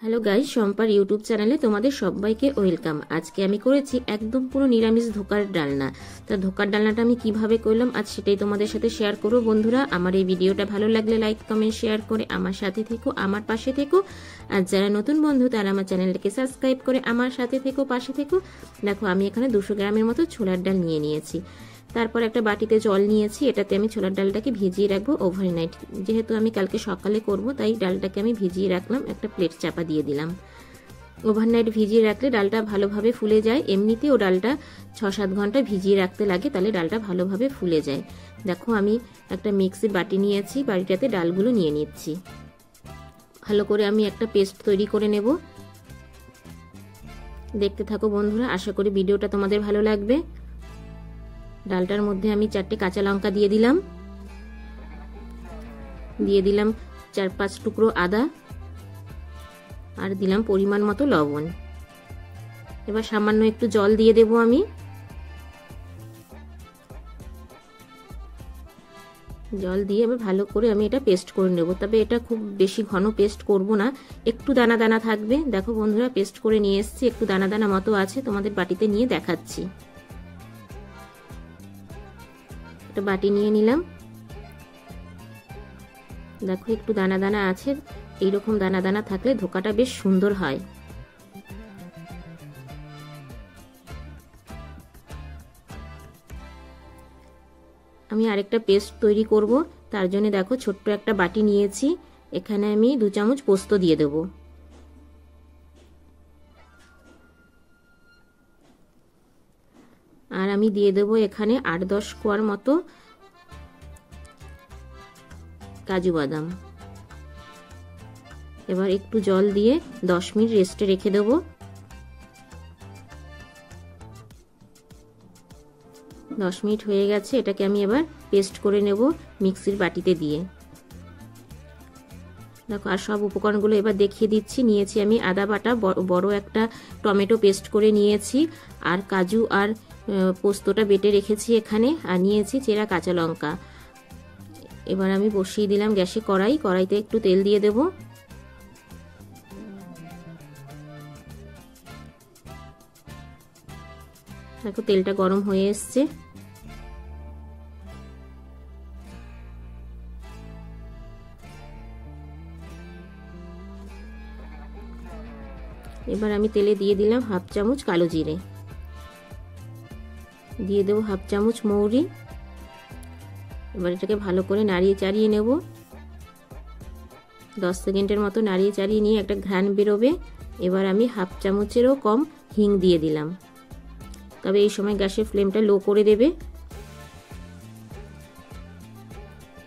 Hello guys, শম্পার YouTube চ্যানেলে তোমাদের সবাইকে ওয়েলকাম। আজকে আমি করেছি একদম পুরো নিরামিষ ধোকার ডালনা। তা ধোকার ডালনাটা আমি কিভাবে করলাম আজ সেটাই তোমাদের সাথে শেয়ার করব। বন্ধুরা, আমার এই ভিডিওটা ভালো লাগলে লাইক কমেন্ট শেয়ার করে আমার সাথে থেকো, আমার পাশে থেকো। আর যারা নতুন বন্ধু তারা আমার চ্যানেলটাকে সাবস্ক্রাইব করে আমার সাথে থেকো, পাশে থেকো। দেখো আমি এখানে 200 গ্রামের মতো ছোলার ডাল নিয়ে নিয়েছি। তারপর একটা বাটিতে জল নিয়েছি, এটাতে আমি ছোলার ডালটাকে ভিজিয়ে রাখবো ওভারনাইট। যেহেতু আমি কালকে সকালে করব তাই ডালটাকে আমি ভিজিয়ে রাখলাম, একটা প্লেট চাপা দিয়ে দিলাম। ওভারনাইট ভিজিয়ে রাখলে ডালটা ভালোভাবে ফুলে যায়। এমনিতেও ডালটা 6-7 ঘন্টা ভিজিয়ে রাখতে লাগে, তাহলে ডালটা ভালোভাবে ফুলে যায়। দেখো আমি একটা মিক্সির বাটি নিয়েছি, বাটিটাতে ডালগুলো নিয়ে নিচ্ছি। ভালো করে আমি একটা পেস্ট তৈরি করে নেব। দেখতে থাকো বন্ধুরা, আশা করি ভিডিওটা তোমাদের ভালো লাগবে। ডালটার মধ্যে আমি 4টে কাঁচা লঙ্কা দিয়ে দিলাম, 4-5 টুকরো আদা, আর দিলাম পরিমাণ মতো লবণ। এবার সামান্য একটু জল দিয়ে দেব আমি। জল দিয়ে এবার ভালো করে আমি এটা পেস্ট করে নেব। তবে এটা খুব বেশি ঘন পেস্ট করব না, একটু দানা দানা থাকবে। দেখো বন্ধুরা, পেস্ট করে নিয়ে এসেছি, একটু দানা দানা মতো আছে, তোমাদের বাটিতে নিয়ে দেখাচ্ছি। একটা বাটি নিয়ে নিলাম। দেখো একটু দানা দানা আছে, এইরকম দানা দানা থাকলে ধোকাটা বেশ সুন্দর হয়। আমি আরেকটা পেস্ট তৈরি করব, তার জন্য দেখো ছোট্ট একটা বাটি নিয়েছি, এখানে আমি 2 চামচ পোস্ত দিয়ে দেব। আর আমি দিয়ে দেব এখানে 8-10 কোয়ার মতো কাজু বাদাম। এবার একটু জল দিয়ে 10 মিনিট রেস্টে রেখে দেব। 10 মিনিট হয়ে গেছে, এটাকে আমি এবার পেস্ট করে নেব মিক্সির বাটিতে দিয়ে। দেখো আর সব উপকরণগুলো এবার দেখিয়ে দিচ্ছি। নিয়েছি আমি আদা বাটা, বড় একটা টমেটো পেস্ট করে নিয়েছি, আর কাজু আর পোস্তটা বেটে রেখেছি এখানে, আর নিয়েছি চেরা কাঁচা লঙ্কা। এবার আমি বসিয়ে দিলাম গ্যাসে কড়াইতে একটু তেল দিয়ে দেব। দেখো তেলটা গরম হয়ে এসছে। এবার আমি তেলে দিয়ে দিলাম 1/2 চামচ কালো জিরে, দিয়ে দেবো 1/2 চামচ মৌরি। এবার এটাকে ভালো করে নাড়িয়ে চাড়িয়ে নেব। 10 সেকেন্ডের মতো নাড়িয়ে চাড়িয়ে নিয়ে একটা ঘ্রাণ বেরোবে। এবার আমি 1/2 চামচেরও কম হিং দিয়ে দিলাম, তবে এই সময় গ্যাসের ফ্লেমটা লো করে দেবে।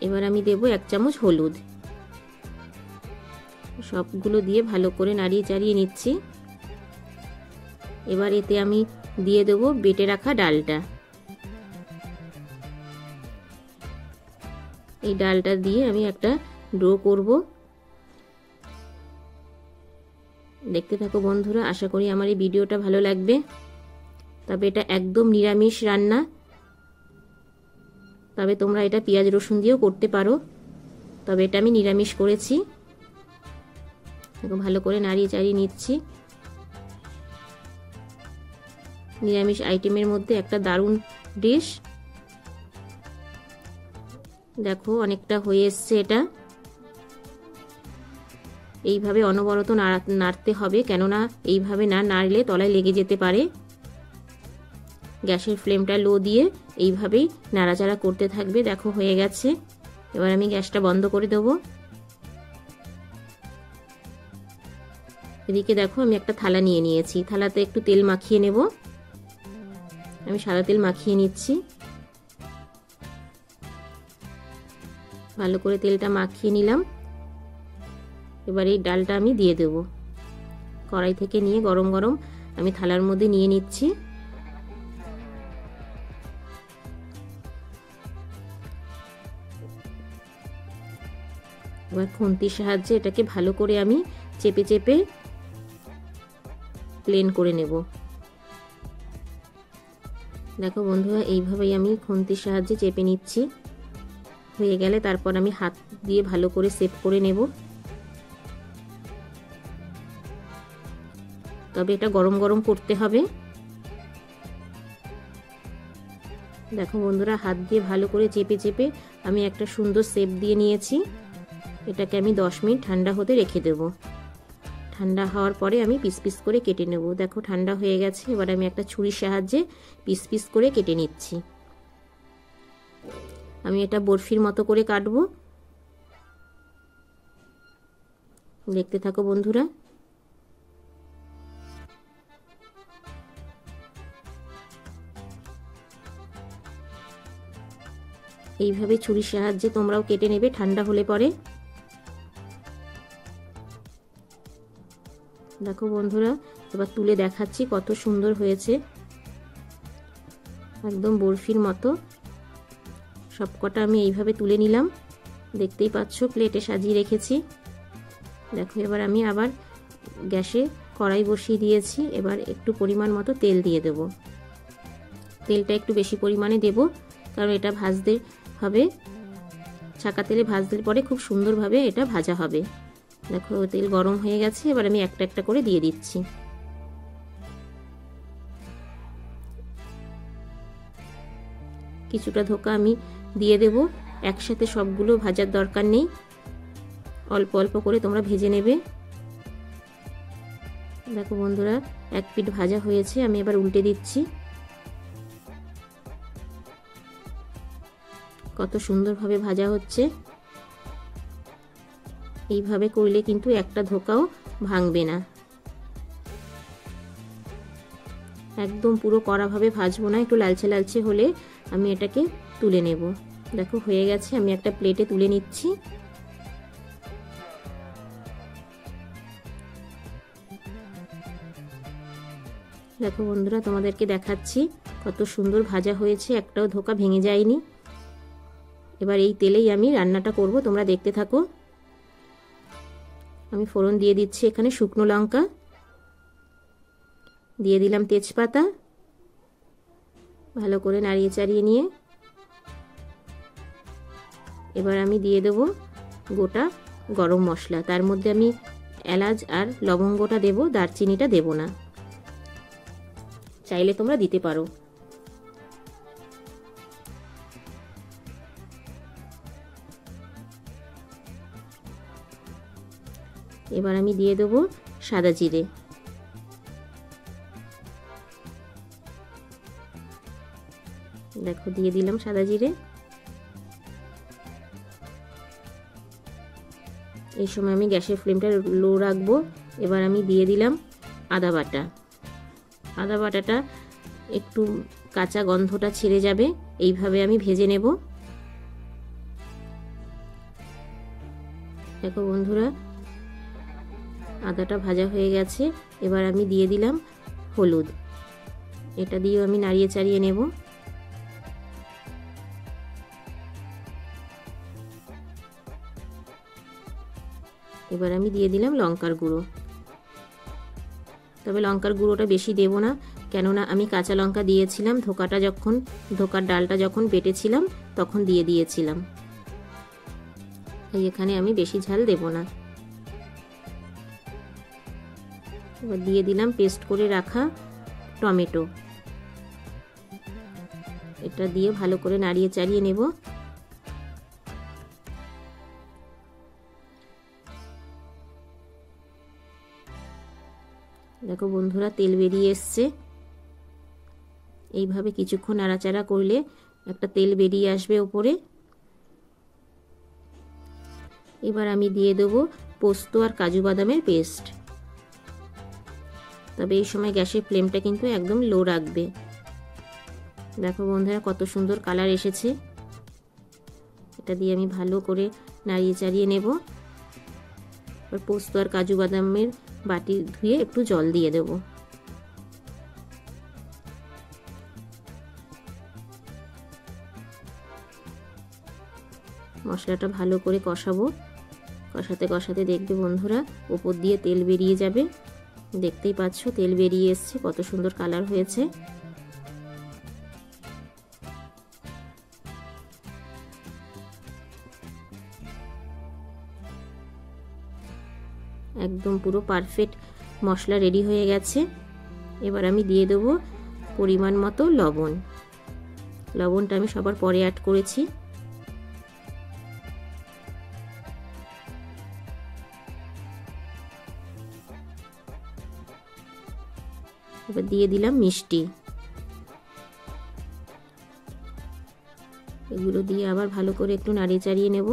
এবার আমি দেব 1 চামচ হলুদ। সবগুলো দিয়ে ভালো করে নাড়িয়ে চাড়িয়ে নিচ্ছি। এবার এতে আমি দিয়ে দেব বেটে রাখা ডালটা। এই ডালটা দিয়ে আমি একটা ডো করব। দেখতে থাকো বন্ধুরা, আশা করি আমার এই ভিডিওটা ভালো লাগবে। তবে এটা একদম নিরামিষ রান্না, তবে তোমরা এটা পেঁয়াজ রসুন দিয়েও করতে পারো, তবে এটা আমি নিরামিষ করেছি। ভালো করে নাড়িয়ে চাড়িয়ে নিচ্ছি। নিরামিষ আইটেমের মধ্যে একটা দারুণ ডিশ। দেখো অনেকটা হয়ে এসছে এটা। এইভাবে অনবরত নাড়তে হবে, কেননা এইভাবে না নাড়লে তলায় লেগে যেতে পারে। গ্যাসের ফ্লেমটা লো দিয়ে এইভাবেই নাড়াচাড়া করতে থাকবে। দেখো হয়ে গেছে, এবার আমি গ্যাসটা বন্ধ করে দেবো। এদিকে দেখো আমি একটা থালা নিয়ে নিয়েছি, থালাতে একটু তেল মাখিয়ে নেব। আমি সাদা তেল মাখিয়ে নিচ্ছি। ভালো করে তেলটা মাখিয়ে নিলাম। এবার এই ডালটা আমি দিয়ে দেব। কড়াই থেকে নিয়ে গরম গরম আমি থালার মধ্যে নিয়ে নিচ্ছি। এবার খুন্তির সাহায্যে এটাকে ভালো করে আমি চেপে চেপে প্লেন করে নেব। দেখো বন্ধুরা, এইভাবেই আমি খুন্তির সাহায্যে চেপে নিচ্ছি। হয়ে গেলে তারপর আমি হাত দিয়ে ভালো করে শেপ করে নেব। তবে এটা গরম গরম করতে হবে। দেখো বন্ধুরা, হাত দিয়ে ভালো করে চেপে চেপে আমি একটা সুন্দর শেপ দিয়ে নিয়েছি। এটাকে আমি 10 মিনিট ঠান্ডা হতে রেখে দেব। ঠান্ডা হওয়ার পরে আমি পিস পিস করে কেটে নেব। দেখো ঠান্ডা হয়ে গেছে, এবার আমি একটা ছুরির সাহায্যে পিস পিস করে কেটে নিচ্ছি। আমি এটা বরফির মতো করে কাটবো, দেখতে থাকো বন্ধুরা। এইভাবে ছুরির সাহায্যে তোমরাও কেটে নেবে ঠান্ডা হলে পরে। দেখো বন্ধুরা, এবার তুলে দেখাচ্ছি কত সুন্দর হয়েছে, একদম বরফির মতো। সবকটা আমি এইভাবে তুলে নিলাম, দেখতেই পাচ্ছ প্লেটে সাজিয়ে রেখেছি। দেখো এবার আমি আবার গ্যাসে কড়াই বসিয়ে দিয়েছি। এবার একটু পরিমাণ মতো তেল দিয়ে দেব। তেলটা একটু বেশি পরিমাণে দেব, কারণ এটা ভাজতে হবে। ছাকা তেলে ভাজতে পরে খুব সুন্দরভাবে এটা ভাজা হবে। দেখো তেল গরম হয়ে গেছে, এবার আমি একটা একটা করে দিয়ে দিচ্ছি। কিছুটা ধোকা আমি দিয়ে দেব, একসাথে সবগুলো ভাজার দরকার নেই, অল্প অল্প করে তোমরা ভেজে নেবে। দেখো বন্ধুরা, এক পিঠ ভাজা হয়েছে, আমি এবার উল্টে দিচ্ছি। কত সুন্দরভাবে ভাজা হচ্ছে। এইভাবে করলে কিন্তু একটা ধোকাও ভাঙবে না। একদম পুরো কড়াভাবে ভাজবো না, একটু লালচে লালচে হলে আমি এটাকে তুলে নেব। দেখো হয়ে গেছে, আমি একটা প্লেটে তুলে নিচ্ছি। দেখো বন্ধুরা, তোমাদেরকে দেখাচ্ছি কত সুন্দর ভাজা হয়েছে, একটাও ধোকা ভেঙে যায়নি। এবার এই তেলেই আমি রান্নাটা করব, তোমরা দেখতে থাকো। আমি ফোড়ন দিয়ে দিচ্ছি এখানে শুকনো লঙ্কা, দিয়ে দিলাম তেজপাতা, ভালো করে নাড়িয়ে চাড়িয়ে নিয়ে এবার আমি দিয়ে দেব গোটা গরম মশলা। তার মধ্যে আমি এলাচ আর লবঙ্গটা দেব, দারচিনিটা দেব না, চাইলে তোমরা দিতে পারো। এবার আমি দিয়ে দেব সাদা জিরে। দেখো দিয়ে দিলাম সাদা জিরে। এই সময় আমি গ্যাসের ফ্লেমটা লো রাখবো। এবার আমি দিয়ে দিলাম আদা বাটা। আদা বাটাটা একটু কাঁচা গন্ধটা ছেড়ে যাবে, এইভাবে আমি ভেজে নেব। দেখো বন্ধুরা, আদাটা ভাজা হয়ে গেছে। এবার আমি দিয়ে দিলাম হলুদ, এটা দিয়েও আমি নাড়িয়ে চাড়িয়ে নেব। এবার আমি দিয়ে দিলাম লঙ্কার গুঁড়ো, তবে লঙ্কার গুঁড়োটা বেশি দেব না, কেননা আমি কাঁচা লঙ্কা দিয়েছিলাম ধোকার ডালটা যখন বেটেছিলাম তখন দিয়ে দিয়েছিলাম, তাই এখানে আমি বেশি ঝাল দেব না। এবার দিয়ে দিলাম পেস্ট করে রাখা টমেটো, এটা দিয়ে ভালো করে নাড়িয়ে চাড়িয়ে নেব। দেখো বন্ধুরা, তেল বেরিয়ে এসছে। এইভাবে কিছুক্ষণ নাড়াচাড়া করলে একটা তেল বেরিয়ে আসবে উপরে। এবার আমি দিয়ে দেব পোস্ত আর কাজু বাদামের পেস্ট, তবে এই সময় গ্যাসের ফ্লেমটা কিন্তু একদম লো রাখবে। দেখো বন্ধুরা, কত সুন্দর কালার এসেছে। এটা দিয়ে আমি ভালো করে নাড়িয়ে চাড়িয়ে নেব। আর পোস্ত আর কাজু বাদামের বাটি ধুয়ে একটু জল দিয়ে দেব। মশলাটা ভালো করে কষাবো, কষাতে কষাতে দেখবে বন্ধুরা উপর দিয়ে তেল বেরিয়ে যাবে। দেখতেই পাচ্ছ তেল বেরিয়ে এসছে, কত সুন্দর কালার হয়েছে। একদম পুরো পারফেক্ট মশলা রেডি হয়ে গেছে। এবার আমি দিয়ে দেবো পরিমাণ মতো লবণ। লবণটা আমি সবার পরে অ্যাড করেছি। এবার দিয়ে দিলাম মিষ্টি। এগুলো দিয়ে আবার ভালো করে একটু নাড়িয়ে চাড়িয়ে নেব।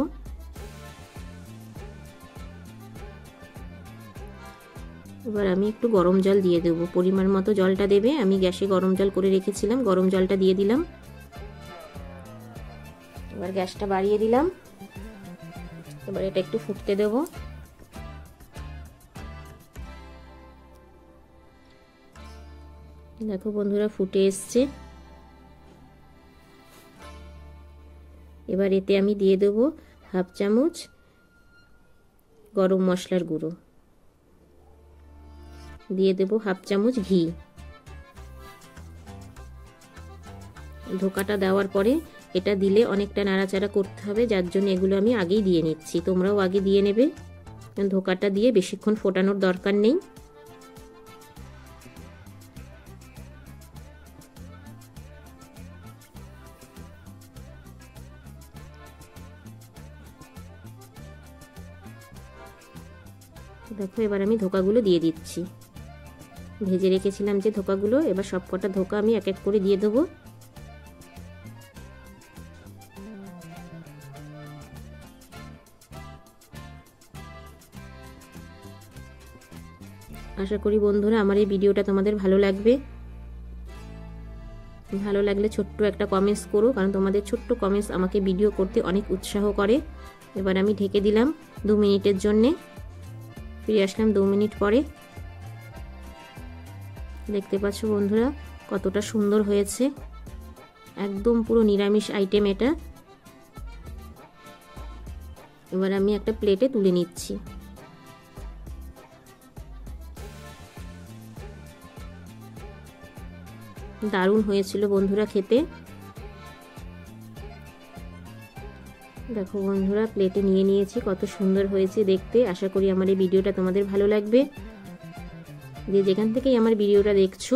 এবার আমি একটু গরম জল দিয়ে দেবো, পরিমাণ মতো জলটা দেবে। আমি গ্যাসে গরম জল করে রেখেছিলাম, গরম জলটা দিয়ে দিলাম। এবার গ্যাসটা বাড়িয়ে দিলাম। এবার এটা একটু ফুটতে দেব। দেখো বন্ধুরা ফুটে এসছে। এবার এতে আমি দিয়ে দেবো হাফ চামচ গরম মশলার গুঁড়ো, দিয়ে দেবো হাফ চামচ ঘি। ধোকাটা দেওয়ার পরে এটা দিলে অনেকটা নাড়াচাড়া করতে হবে, যার জন্য এগুলো আমি আগেই দিয়ে নিচ্ছি। তোমরাও আগে দিয়ে নেবে। ধোকাটা দিয়ে বেশিক্ষণ ফোটানোর দরকার নেই। দেখো এবার আমি ধোকাগুলো দিয়ে দিচ্ছি। ভেজে রেখেছিলাম যে ধোকাগুলো, এবার সব কটা ধোকা আমি এক এক করে দিয়ে দেবো। আশা করি বন্ধুরা আমার এই ভিডিওটা তোমাদের ভালো লাগবে। ভালো লাগলে ছোট্ট একটা কমেন্টস করো, কারণ তোমাদের ছোট্ট কমেন্টস আমাকে ভিডিও করতে অনেক উৎসাহ করে। এবার আমি ঢেকে দিলাম 2 মিনিটের জন্যে। ফিরে আসলাম 2 মিনিট পরে। দেখতে পাচ্ছ বন্ধুরা কতটা সুন্দর হয়েছে, একদম পুরো নিরামিষ আইটেম এটা। এবার আমি একটা প্লেটে তুলে নিচ্ছি। দারুণ হয়েছিল বন্ধুরা খেতে। দেখো বন্ধুরা প্লেটে নিয়ে নিয়েছি, কত সুন্দর হয়েছে দেখতে। আশা করি আমার এই ভিডিওটা তোমাদের ভালো লাগবে। যে যেখান থেকেই আমার ভিডিওটা দেখছো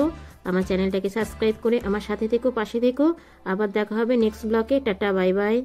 আমার চ্যানেলটাকে সাবস্ক্রাইব করে আমার সাথে থেকো, পাশে থেকো। আবার দেখা হবে নেক্সট ব্লগে। Tata, bye bye.